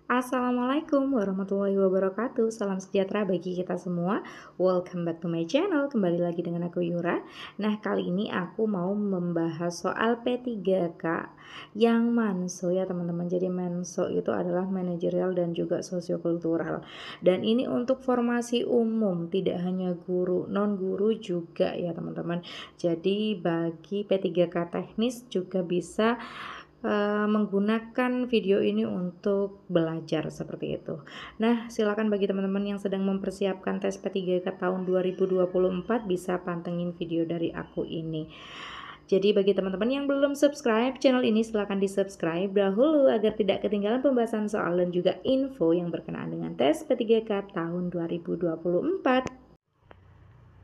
Assalamualaikum warahmatullahi wabarakatuh. Salam sejahtera bagi kita semua. Welcome back to my channel. Kembali lagi dengan aku Yura. Nah, kali ini aku mau membahas soal P3K yang manso ya teman-teman. Jadi manso itu adalah manajerial dan juga sosiokultural. Dan ini untuk formasi umum, tidak hanya guru, non guru juga ya teman-teman. Jadi bagi P3K teknis juga bisa menggunakan video ini untuk belajar seperti itu. Nah, silakan bagi teman-teman yang sedang mempersiapkan tes P3K tahun 2024 bisa pantengin video dari aku ini. Jadi bagi teman-teman yang belum subscribe channel ini, silahkan di subscribe dahulu agar tidak ketinggalan pembahasan soal dan juga info yang berkenaan dengan tes P3K tahun 2024.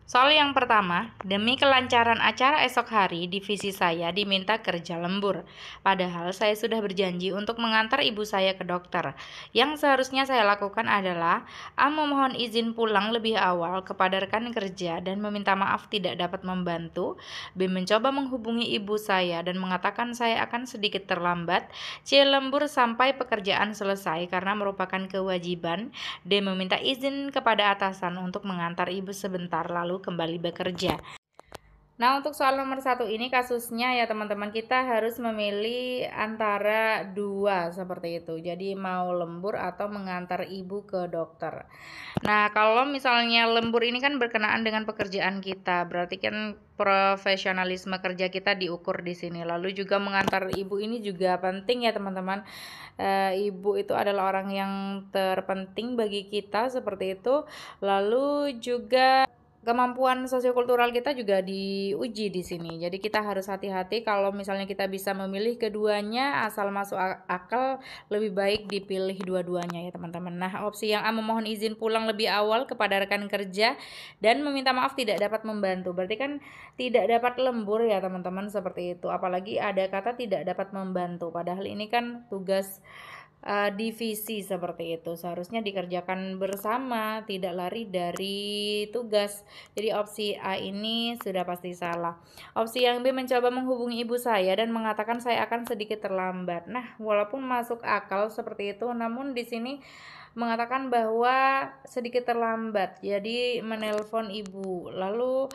Soal yang pertama, demi kelancaran acara esok hari, divisi saya diminta kerja lembur. Padahal saya sudah berjanji untuk mengantar ibu saya ke dokter. Yang seharusnya saya lakukan adalah A. Memohon izin pulang lebih awal kepada rekan kerja dan meminta maaf tidak dapat membantu. B. Mencoba menghubungi ibu saya dan mengatakan saya akan sedikit terlambat. C. Lembur sampai pekerjaan selesai karena merupakan kewajiban. D. Meminta izin kepada atasan untuk mengantar ibu sebentar lalu kembali bekerja. Nah, untuk soal nomor 1 ini kasusnya ya teman-teman, kita harus memilih antara dua seperti itu. Jadi mau lembur atau mengantar ibu ke dokter. Nah, kalau misalnya lembur ini kan berkenaan dengan pekerjaan kita, berarti kan profesionalisme kerja kita diukur di sini. Lalu juga mengantar ibu ini juga penting ya teman-teman. Ibu itu adalah orang yang terpenting bagi kita seperti itu. Lalu juga kemampuan sosiokultural kita juga diuji di sini. Jadi kita harus hati-hati kalau misalnya kita bisa memilih keduanya, asal masuk akal lebih baik dipilih dua-duanya ya teman-teman. Nah, opsi yang A, memohon izin pulang lebih awal kepada rekan kerja dan meminta maaf tidak dapat membantu. Berarti kan tidak dapat lembur ya teman-teman, seperti itu. Apalagi ada kata tidak dapat membantu. Padahal ini kan tugas divisi seperti itu, seharusnya dikerjakan bersama, tidak lari dari tugas. Jadi opsi A ini sudah pasti salah. Opsi yang B, mencoba menghubungi ibu saya dan mengatakan saya akan sedikit terlambat. Nah, walaupun masuk akal seperti itu, namun di sini mengatakan bahwa sedikit terlambat, jadi menelpon ibu. Lalu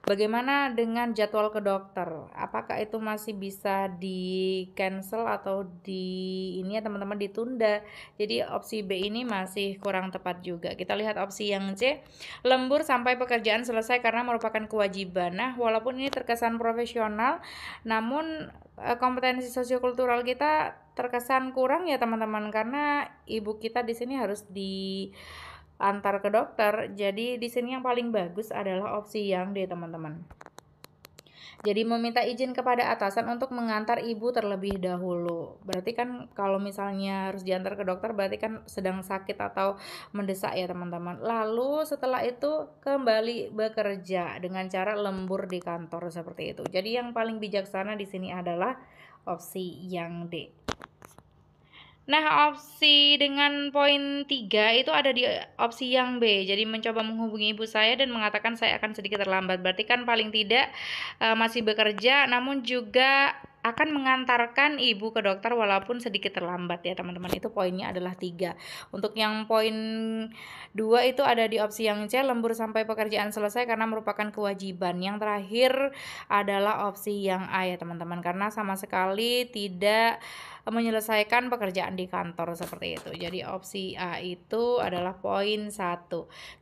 bagaimana dengan jadwal ke dokter? Apakah itu masih bisa di cancel atau ini ya teman-teman, ditunda? Jadi opsi B ini masih kurang tepat juga. Kita lihat opsi yang C, lembur sampai pekerjaan selesai karena merupakan kewajiban. Nah, walaupun ini terkesan profesional, namun kompetensi sosiokultural kita terkesan kurang ya teman-teman, karena ibu kita di sini harus diantar ke dokter. Jadi di sini yang paling bagus adalah opsi yang D teman-teman. Jadi meminta izin kepada atasan untuk mengantar ibu terlebih dahulu. Berarti kan kalau misalnya harus diantar ke dokter berarti kan sedang sakit atau mendesak ya teman-teman. Lalu setelah itu kembali bekerja dengan cara lembur di kantor seperti itu. Jadi yang paling bijaksana di sini adalah opsi yang D. Nah, opsi dengan poin 3 itu ada di opsi yang B. Jadi mencoba menghubungi ibu saya dan mengatakan saya akan sedikit terlambat. Berarti kan paling tidak masih bekerja, namun juga akan mengantarkan ibu ke dokter walaupun sedikit terlambat ya teman-teman. Itu poinnya adalah 3. Untuk yang poin 2 itu ada di opsi yang C, lembur sampai pekerjaan selesai karena merupakan kewajiban. Yang terakhir adalah opsi yang A ya teman-teman, karena sama sekali tidak menyelesaikan pekerjaan di kantor seperti itu. Jadi opsi A itu adalah poin 1.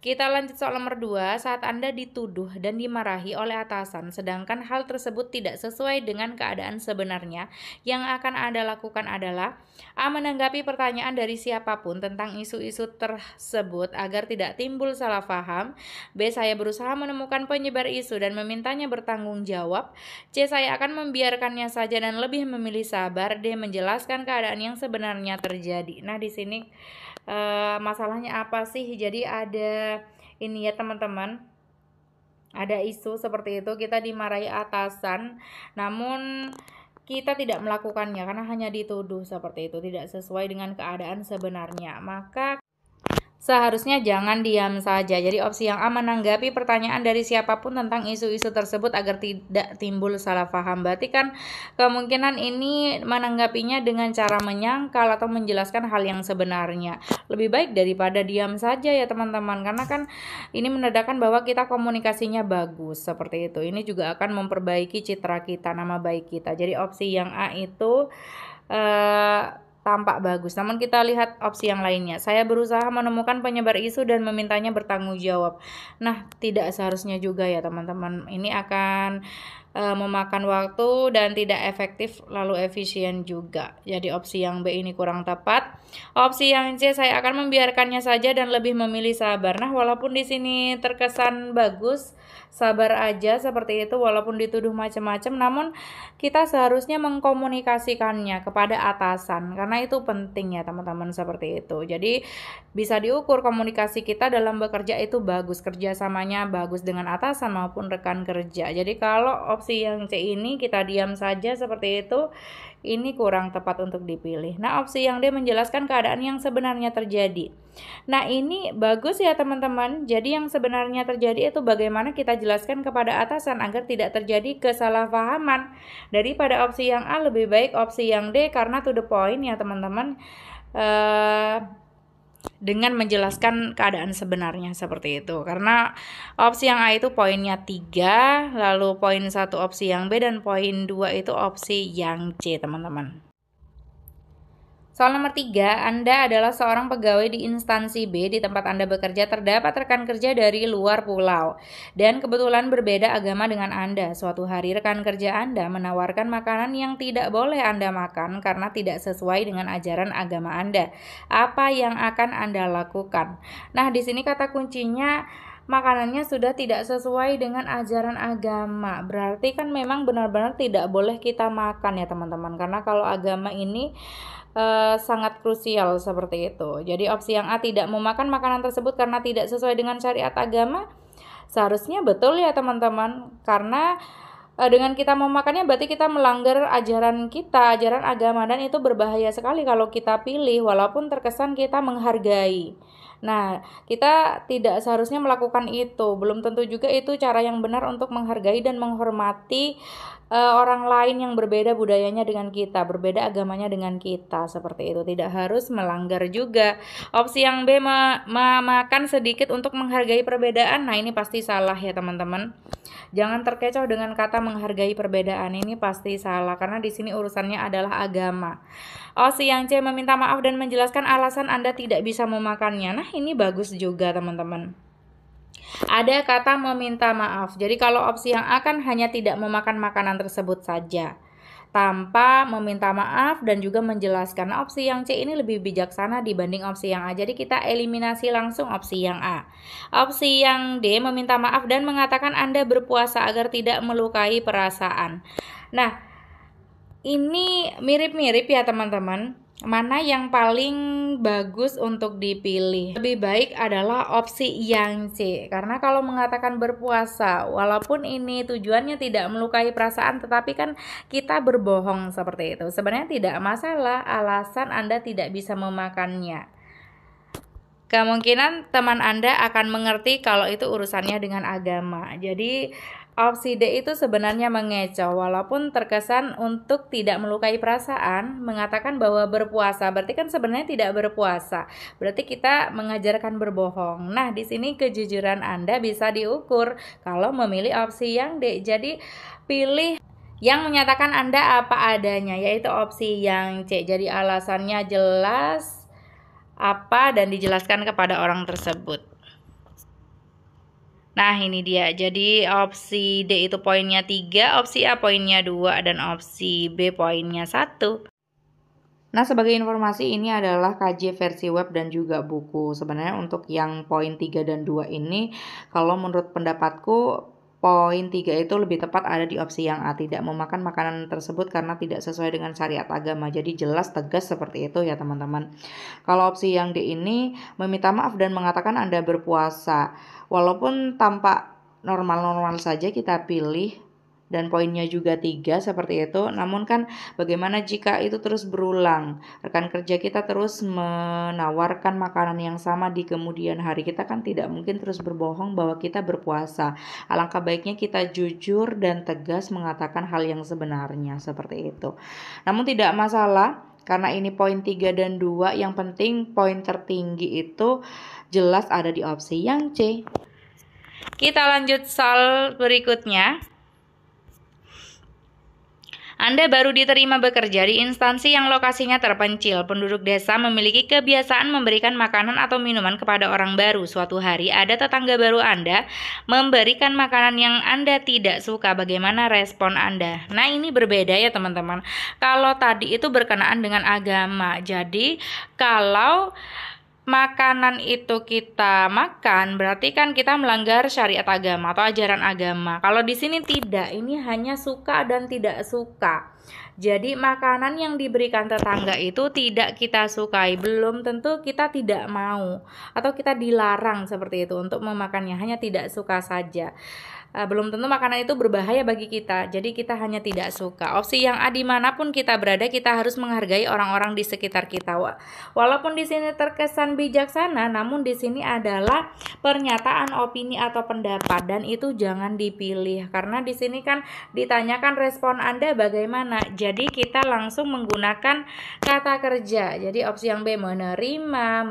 Kita lanjut soal nomor 2. Saat Anda dituduh dan dimarahi oleh atasan sedangkan hal tersebut tidak sesuai dengan keadaan sebenarnya, yang akan Anda lakukan adalah A, menanggapi pertanyaan dari siapapun tentang isu-isu tersebut agar tidak timbul salah paham. B, saya berusaha menemukan penyebar isu dan memintanya bertanggung jawab. C, saya akan membiarkannya saja dan lebih memilih sabar. D, menjelaskan keadaan yang sebenarnya terjadi. Nah, di sini masalahnya apa sih? Jadi ada ini ya teman-teman, ada isu seperti itu, kita dimarahi atasan, namun kita tidak melakukannya karena hanya dituduh seperti itu, tidak sesuai dengan keadaan sebenarnya. Maka Seharusnya jangan diam saja. Jadi opsi yang A, menanggapi pertanyaan dari siapapun tentang isu-isu tersebut agar tidak timbul salah paham. Berarti kan kemungkinan ini menanggapinya dengan cara menyangkal atau menjelaskan hal yang sebenarnya. Lebih baik daripada diam saja ya teman-teman. Karena kan ini menandakan bahwa kita komunikasinya bagus seperti itu. Ini juga akan memperbaiki citra kita, nama baik kita. Jadi opsi yang A itu tampak bagus. Namun kita lihat opsi yang lainnya. Saya berusaha menemukan penyebar isu dan memintanya bertanggung jawab. Nah, tidak seharusnya juga ya teman-teman. Ini akan memakan waktu dan tidak efektif lalu efisien juga. Jadi opsi yang B ini kurang tepat. Opsi yang C, saya akan membiarkannya saja dan lebih memilih sabar. Nah, walaupun di sini terkesan bagus, sabar aja seperti itu walaupun dituduh macam-macam, namun kita seharusnya mengkomunikasikannya kepada atasan karena itu penting ya teman-teman seperti itu. Jadi bisa diukur komunikasi kita dalam bekerja itu bagus, kerjasamanya bagus dengan atasan maupun rekan kerja. Jadi kalau opsi yang C ini kita diam saja seperti itu, ini kurang tepat untuk dipilih. Nah, opsi yang D, menjelaskan keadaan yang sebenarnya terjadi. Nah, ini bagus ya teman-teman. Jadi yang sebenarnya terjadi itu bagaimana kita jelaskan kepada atasan agar tidak terjadi kesalahpahaman. Daripada opsi yang A, lebih baik opsi yang D karena to the point ya teman-teman. Dengan menjelaskan keadaan sebenarnya seperti itu. Karena opsi yang A itu poinnya 3, lalu poin 1 opsi yang B, dan poin 2 itu opsi yang C teman-teman. Soal nomor 3, Anda adalah seorang pegawai di instansi B. Di tempat Anda bekerja terdapat rekan kerja dari luar pulau dan kebetulan berbeda agama dengan Anda. Suatu hari rekan kerja Anda menawarkan makanan yang tidak boleh Anda makan karena tidak sesuai dengan ajaran agama Anda. Apa yang akan Anda lakukan? Nah, di sini kata kuncinya makanannya sudah tidak sesuai dengan ajaran agama. Berarti kan memang benar-benar tidak boleh kita makan ya teman-teman. Karena kalau agama ini sangat krusial seperti itu. Jadi opsi yang A, tidak memakan makanan tersebut karena tidak sesuai dengan syariat agama, seharusnya betul ya teman-teman. Karena dengan kita memakannya berarti kita melanggar ajaran kita, ajaran agama, dan itu berbahaya sekali kalau kita pilih walaupun terkesan kita menghargai. Nah, kita tidak seharusnya melakukan itu. Belum tentu juga itu cara yang benar untuk menghargai dan menghormati orang lain yang berbeda budayanya dengan kita, berbeda agamanya dengan kita, seperti itu. Tidak harus melanggar juga. Opsi yang B, makan sedikit untuk menghargai perbedaan. Nah, ini pasti salah ya teman-teman. Jangan terkecoh dengan kata menghargai perbedaan, ini pasti salah karena di sini urusannya adalah agama. Opsi yang C, meminta maaf dan menjelaskan alasan Anda tidak bisa memakannya. Nah, ini bagus juga teman-teman. Ada kata meminta maaf. Jadi kalau opsi yang A kan hanya tidak memakan makanan tersebut saja tanpa meminta maaf dan juga menjelaskan. Nah, opsi yang C ini lebih bijaksana dibanding opsi yang A. Jadi kita eliminasi langsung opsi yang A. Opsi yang D, meminta maaf dan mengatakan Anda berpuasa agar tidak melukai perasaan. Nah, ini mirip-mirip ya teman-teman. Mana yang paling bagus untuk dipilih? Lebih baik adalah opsi yang C. Karena kalau mengatakan berpuasa, walaupun ini tujuannya tidak melukai perasaan, tetapi kan kita berbohong seperti itu. Sebenarnya tidak masalah alasan Anda tidak bisa memakannya. Kemungkinan teman Anda akan mengerti kalau itu urusannya dengan agama. Jadi opsi D itu sebenarnya mengecoh, walaupun terkesan untuk tidak melukai perasaan, mengatakan bahwa berpuasa, berarti kan sebenarnya tidak berpuasa. Berarti kita mengajarkan berbohong. Nah, di sini kejujuran Anda bisa diukur kalau memilih opsi yang D. Jadi pilih yang menyatakan Anda apa adanya, yaitu opsi yang C. Jadi alasannya jelas apa dan dijelaskan kepada orang tersebut. Nah, ini dia. Jadi opsi D itu poinnya 3, opsi A poinnya 2, dan opsi B poinnya 1. Nah, sebagai informasi ini adalah KJ versi web dan juga buku. Sebenarnya untuk yang poin 3 dan 2 ini, kalau menurut pendapatku, poin 3 itu lebih tepat ada di opsi yang A, tidak memakan makanan tersebut karena tidak sesuai dengan syariat agama. Jadi jelas tegas seperti itu ya teman-teman. Kalau opsi yang D ini, meminta maaf dan mengatakan Anda berpuasa. Walaupun tampak normal-normal saja kita pilih dan poinnya juga 3 seperti itu. Namun kan bagaimana jika itu terus berulang? Rekan kerja kita terus menawarkan makanan yang sama di kemudian hari. Kita kan tidak mungkin terus berbohong bahwa kita berpuasa. Alangkah baiknya kita jujur dan tegas mengatakan hal yang sebenarnya seperti itu. Namun tidak masalah karena ini poin 3 dan 2, yang penting poin tertinggi itu jelas ada di opsi yang C. Kita lanjut soal berikutnya. Anda baru diterima bekerja di instansi yang lokasinya terpencil. Penduduk desa memiliki kebiasaan memberikan makanan atau minuman kepada orang baru. Suatu hari ada tetangga baru Anda memberikan makanan yang Anda tidak suka. Bagaimana respon Anda? Nah, ini berbeda ya teman-teman. Kalau tadi itu berkenaan dengan agama. Jadi kalau makanan itu kita makan, berarti kan kita melanggar syariat agama atau ajaran agama. Kalau di sini tidak, ini hanya suka dan tidak suka. Jadi makanan yang diberikan tetangga itu tidak kita sukai, belum tentu kita tidak mau atau kita dilarang seperti itu untuk memakannya, hanya tidak suka saja. Belum tentu makanan itu berbahaya bagi kita, jadi kita hanya tidak suka. Opsi yang A, dimanapun kita berada kita harus menghargai orang-orang di sekitar kita. Walaupun di sini terkesan bijaksana, namun di sini adalah pernyataan opini atau pendapat dan itu jangan dipilih karena di sini kan ditanyakan respon Anda bagaimana. Jadi kita langsung menggunakan kata kerja. Jadi opsi yang B, menerima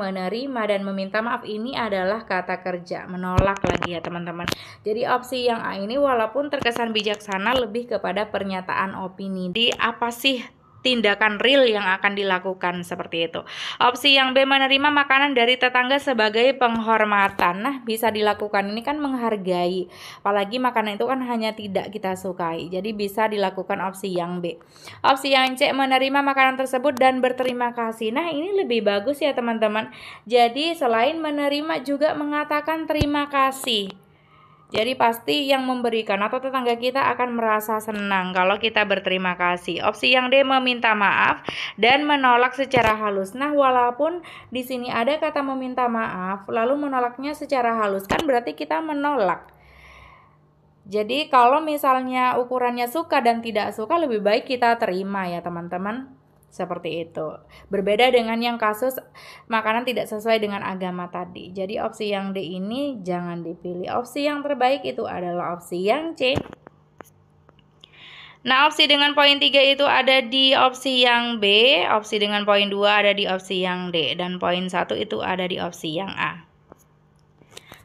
dan meminta maaf, ini adalah kata kerja, menolak lagi ya teman-teman. Jadi opsi yang A ini walaupun terkesan bijaksana lebih kepada pernyataan opini. Di apa sih tindakan real yang akan dilakukan seperti itu. Opsi yang B, menerima makanan dari tetangga sebagai penghormatan. Nah, bisa dilakukan, ini kan menghargai. Apalagi makanan itu kan hanya tidak kita sukai. Jadi bisa dilakukan opsi yang B. Opsi yang C, menerima makanan tersebut dan berterima kasih. Nah, ini lebih bagus ya teman-teman. Jadi selain menerima juga mengatakan terima kasih. Jadi pasti yang memberikan atau tetangga kita akan merasa senang kalau kita berterima kasih. Opsi yang D, meminta maaf dan menolak secara halus. Nah, walaupun di sini ada kata meminta maaf, lalu menolaknya secara halus, kan berarti kita menolak. Jadi kalau misalnya ukurannya suka dan tidak suka, lebih baik kita terima ya teman-teman. Seperti itu. Berbeda dengan yang kasus makanan tidak sesuai dengan agama tadi. Jadi opsi yang D ini jangan dipilih. Opsi yang terbaik itu adalah opsi yang C. Nah, opsi dengan poin 3 itu ada di opsi yang B, opsi dengan poin 2 ada di opsi yang D, dan poin 1 itu ada di opsi yang A.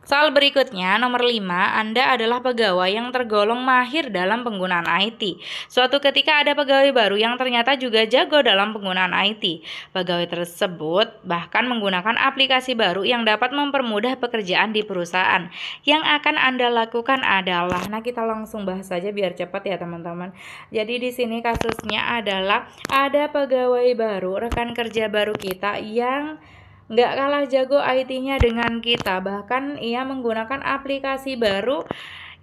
Soal berikutnya, nomor 5, Anda adalah pegawai yang tergolong mahir dalam penggunaan IT. Suatu ketika ada pegawai baru yang ternyata juga jago dalam penggunaan IT. Pegawai tersebut bahkan menggunakan aplikasi baru yang dapat mempermudah pekerjaan di perusahaan. Yang akan Anda lakukan adalah, nah kita langsung bahas saja biar cepat ya teman-teman. Jadi di sini kasusnya adalah ada pegawai baru, rekan kerja baru kita yang nggak kalah jago IT-nya dengan kita, bahkan ia menggunakan aplikasi baru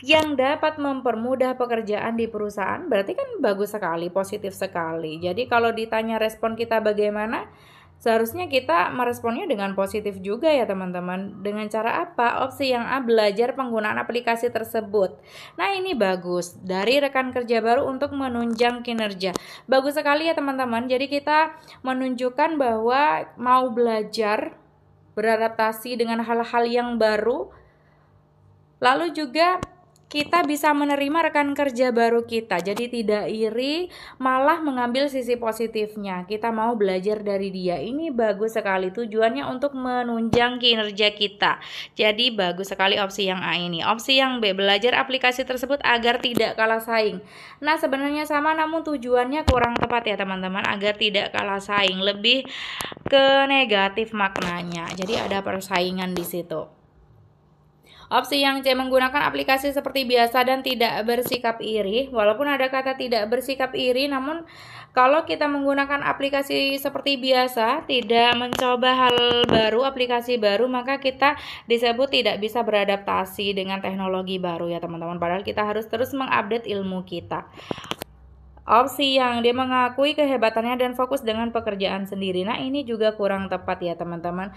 yang dapat mempermudah pekerjaan di perusahaan. Berarti kan bagus sekali, positif sekali. Jadi kalau ditanya respon kita bagaimana, seharusnya kita meresponnya dengan positif juga ya teman-teman. Dengan cara apa? Opsi yang A, belajar penggunaan aplikasi tersebut. Nah, ini bagus dari rekan kerja baru untuk menunjang kinerja. Bagus sekali ya teman-teman. Jadi kita menunjukkan bahwa mau belajar, beradaptasi dengan hal-hal yang baru. Lalu juga kita bisa menerima rekan kerja baru kita. Jadi tidak iri, malah mengambil sisi positifnya. Kita mau belajar dari dia. Ini bagus sekali. Tujuannya untuk menunjang kinerja kita. Jadi bagus sekali opsi yang A ini. Opsi yang B, belajar aplikasi tersebut agar tidak kalah saing. Nah, sebenarnya sama namun tujuannya kurang tepat ya teman-teman. Agar tidak kalah saing. Lebih ke negatif maknanya. Jadi ada persaingan di situ. Opsi yang C, menggunakan aplikasi seperti biasa dan tidak bersikap iri. Walaupun ada kata tidak bersikap iri, namun kalau kita menggunakan aplikasi seperti biasa, tidak mencoba hal baru, aplikasi baru, maka kita disebut tidak bisa beradaptasi dengan teknologi baru ya teman-teman. Padahal kita harus terus mengupdate ilmu kita. Opsi yang dia mengakui kehebatannya dan fokus dengan pekerjaan sendiri. Nah, ini juga kurang tepat ya teman-teman.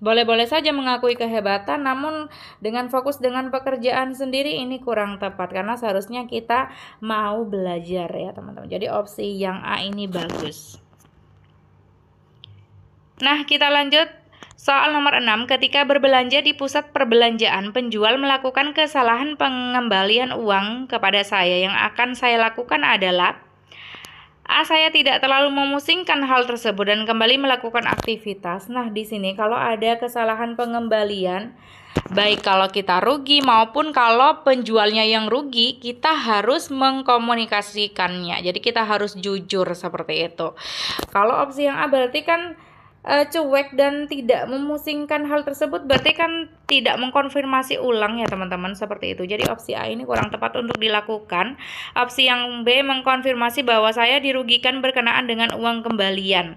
boleh-boleh saja mengakui kehebatan, namun dengan fokus dengan pekerjaan sendiri ini kurang tepat, karena seharusnya kita mau belajar ya teman-teman. Jadi opsi yang A ini bagus. Nah, kita lanjut. Soal nomor 6, ketika berbelanja di pusat perbelanjaan, penjual melakukan kesalahan pengembalian uang kepada saya. Yang akan saya lakukan adalah A. Saya tidak terlalu memusingkan hal tersebut dan kembali melakukan aktivitas. Nah, di sini kalau ada kesalahan pengembalian, baik kalau kita rugi maupun kalau penjualnya yang rugi, kita harus mengkomunikasikannya. Jadi kita harus jujur seperti itu. Kalau opsi yang A berarti kan cuek dan tidak memusingkan hal tersebut, berarti kan tidak mengkonfirmasi ulang ya teman-teman, seperti itu. Jadi opsi A ini kurang tepat untuk dilakukan. Opsi yang B mengkonfirmasi bahwa saya dirugikan berkenaan dengan uang kembalian.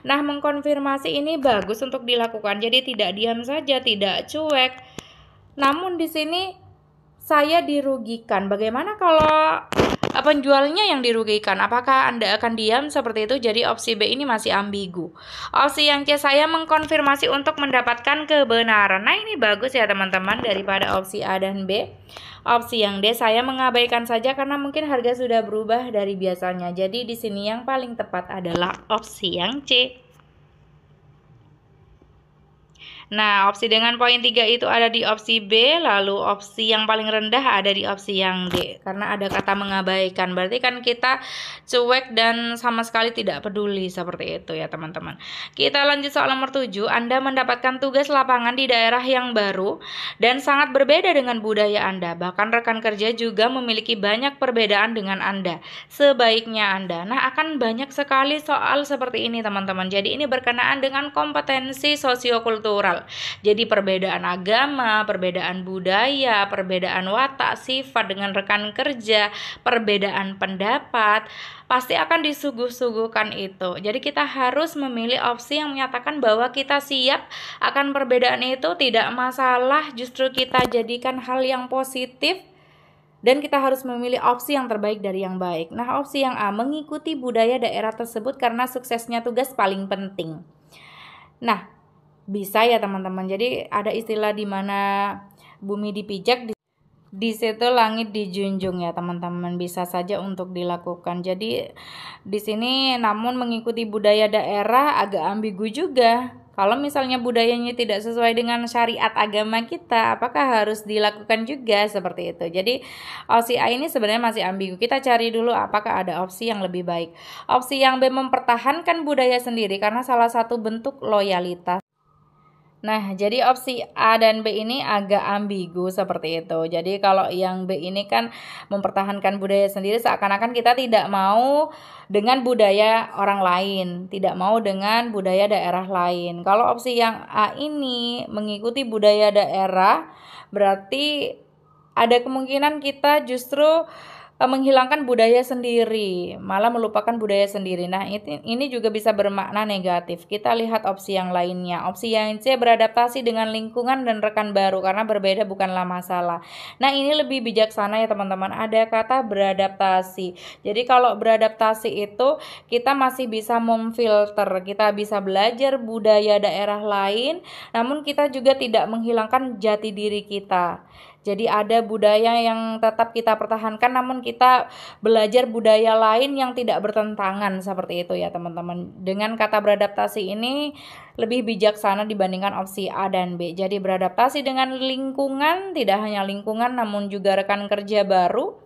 Nah, mengkonfirmasi ini bagus untuk dilakukan. Jadi tidak diam saja, tidak cuek. Namun di sini saya dirugikan. Bagaimana kalau penjualnya yang dirugikan? Apakah Anda akan diam seperti itu? Jadi opsi B ini masih ambigu. Opsi yang C, saya mengkonfirmasi untuk mendapatkan kebenaran. Nah, ini bagus ya teman-teman daripada opsi A dan B. Opsi yang D, saya mengabaikan saja karena mungkin harga sudah berubah dari biasanya. Jadi di sini yang paling tepat adalah opsi yang C. Nah, opsi dengan poin 3 itu ada di opsi B, lalu opsi yang paling rendah ada di opsi yang D. Karena ada kata mengabaikan, berarti kan kita cuek dan sama sekali tidak peduli, seperti itu ya teman-teman. Kita lanjut soal nomor 7. Anda mendapatkan tugas lapangan di daerah yang baru dan sangat berbeda dengan budaya Anda. Bahkan rekan kerja juga memiliki banyak perbedaan dengan Anda. Sebaiknya Anda. Nah, akan banyak sekali soal seperti ini teman-teman. Jadi ini berkenaan dengan kompetensi sosiokultural. Jadi perbedaan agama, perbedaan budaya, perbedaan watak, sifat dengan rekan kerja, perbedaan pendapat, pasti akan disuguh-suguhkan itu. Jadi kita harus memilih opsi yang menyatakan bahwa kita siap akan perbedaan itu, tidak masalah, justru kita jadikan hal yang positif. Dan kita harus memilih opsi yang terbaik dari yang baik. Nah, opsi yang A, mengikuti budaya daerah tersebut karena suksesnya tugas paling penting. Nah, bisa ya teman-teman. Jadi ada istilah di mana bumi dipijak, di situ langit dijunjung ya teman-teman. Bisa saja untuk dilakukan. Jadi di sini namun mengikuti budaya daerah agak ambigu juga. Kalau misalnya budayanya tidak sesuai dengan syariat agama kita, apakah harus dilakukan juga seperti itu? Jadi opsi A ini sebenarnya masih ambigu. Kita cari dulu apakah ada opsi yang lebih baik. Opsi yang B, mempertahankan budaya sendiri karena salah satu bentuk loyalitas. Nah, jadi opsi A dan B ini agak ambigu seperti itu. Jadi kalau yang B ini kan mempertahankan budaya sendiri, seakan-akan kita tidak mau dengan budaya orang lain, tidak mau dengan budaya daerah lain. Kalau opsi yang A ini mengikuti budaya daerah, berarti ada kemungkinan kita justru menghilangkan budaya sendiri, malah melupakan budaya sendiri. Nah, ini juga bisa bermakna negatif. Kita lihat opsi yang lainnya. Opsi yang C, beradaptasi dengan lingkungan dan rekan baru karena berbeda bukanlah masalah. Nah, ini lebih bijaksana ya teman-teman. Ada kata beradaptasi. Jadi kalau beradaptasi itu kita masih bisa memfilter, kita bisa belajar budaya daerah lain, namun kita juga tidak menghilangkan jati diri kita. Jadi ada budaya yang tetap kita pertahankan, namun kita belajar budaya lain yang tidak bertentangan, seperti itu ya teman-teman. Dengan kata beradaptasi ini lebih bijaksana dibandingkan opsi A dan B. Jadi beradaptasi dengan lingkungan, tidak hanya lingkungan namun juga rekan kerja baru.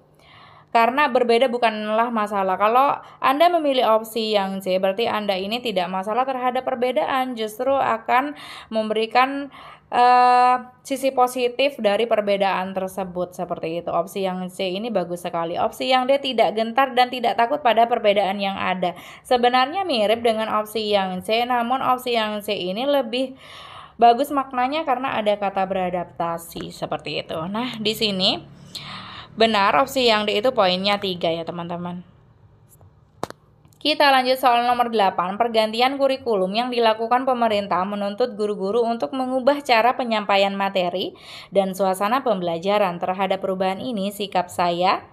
Karena berbeda bukanlah masalah. Kalau Anda memilih opsi yang C, berarti Anda ini tidak masalah terhadap perbedaan, justru akan memberikan sisi positif dari perbedaan tersebut, seperti itu. Opsi yang C ini bagus sekali. Opsi yang D, tidak gentar dan tidak takut pada perbedaan yang ada. Sebenarnya mirip dengan opsi yang C, namun opsi yang C ini lebih bagus maknanya karena ada kata beradaptasi, seperti itu. Nah, di sini benar opsi yang D itu poinnya 3 ya teman-teman. Kita lanjut soal nomor 8. Pergantian kurikulum yang dilakukan pemerintah menuntut guru-guru untuk mengubah cara penyampaian materi dan suasana pembelajaran. Terhadap perubahan ini, sikap saya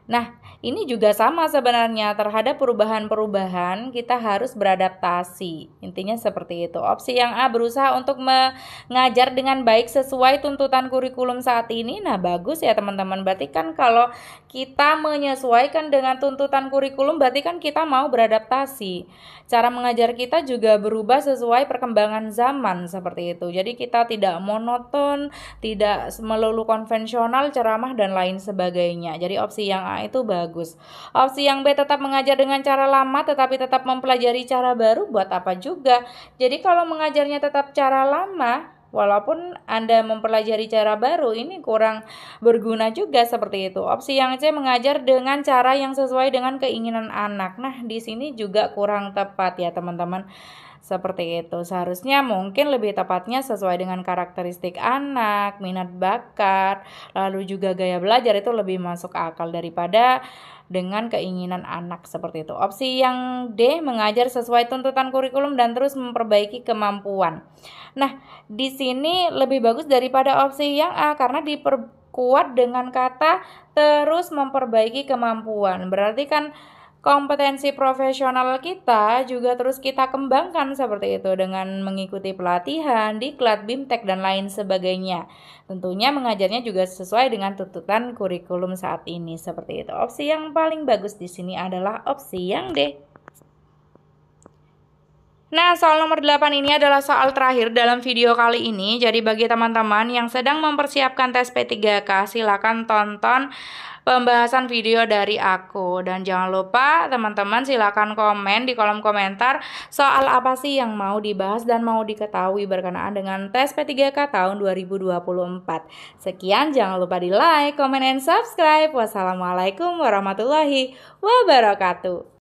Nah, ini juga sama sebenarnya, terhadap perubahan-perubahan kita harus beradaptasi. Intinya seperti itu. Opsi yang A berusaha untuk mengajar dengan baik sesuai tuntutan kurikulum saat ini. Nah, bagus ya teman-teman. Berarti kan kalau kita menyesuaikan dengan tuntutan kurikulum, berarti kan kita mau beradaptasi. Cara mengajar kita juga berubah sesuai perkembangan zaman seperti itu. Jadi kita tidak monoton, tidak melulu konvensional, ceramah dan lain sebagainya. Jadi opsi yang A itu bagus. Opsi yang B tetap mengajar dengan cara lama tetapi tetap mempelajari cara baru, buat apa juga. Jadi kalau mengajarnya tetap cara lama, walaupun Anda mempelajari cara baru, ini kurang berguna juga seperti itu. Opsi yang C mengajar dengan cara yang sesuai dengan keinginan anak. Nah, di sini juga kurang tepat ya teman-teman. Seperti itu. Seharusnya mungkin lebih tepatnya sesuai dengan karakteristik anak, minat bakat, lalu juga gaya belajar itu lebih masuk akal daripada dengan keinginan anak seperti itu. Opsi yang D mengajar sesuai tuntutan kurikulum dan terus memperbaiki kemampuan. Nah, di sini lebih bagus daripada opsi yang A karena diperkuat dengan kata terus memperbaiki kemampuan. Berarti kan kompetensi profesional kita juga terus kita kembangkan seperti itu dengan mengikuti pelatihan, diklat, BIMTEK, dan lain sebagainya. Tentunya mengajarnya juga sesuai dengan tuntutan kurikulum saat ini seperti itu. Opsi yang paling bagus di sini adalah opsi yang D. Nah, soal nomor 8 ini adalah soal terakhir dalam video kali ini. Jadi bagi teman-teman yang sedang mempersiapkan tes P3K, silakan tonton pembahasan video dari aku. Dan jangan lupa teman-teman silakan komen di kolom komentar soal apa sih yang mau dibahas dan mau diketahui berkenaan dengan tes P3K tahun 2024. Sekian, jangan lupa di like, comment, and subscribe. Wassalamualaikum warahmatullahi wabarakatuh.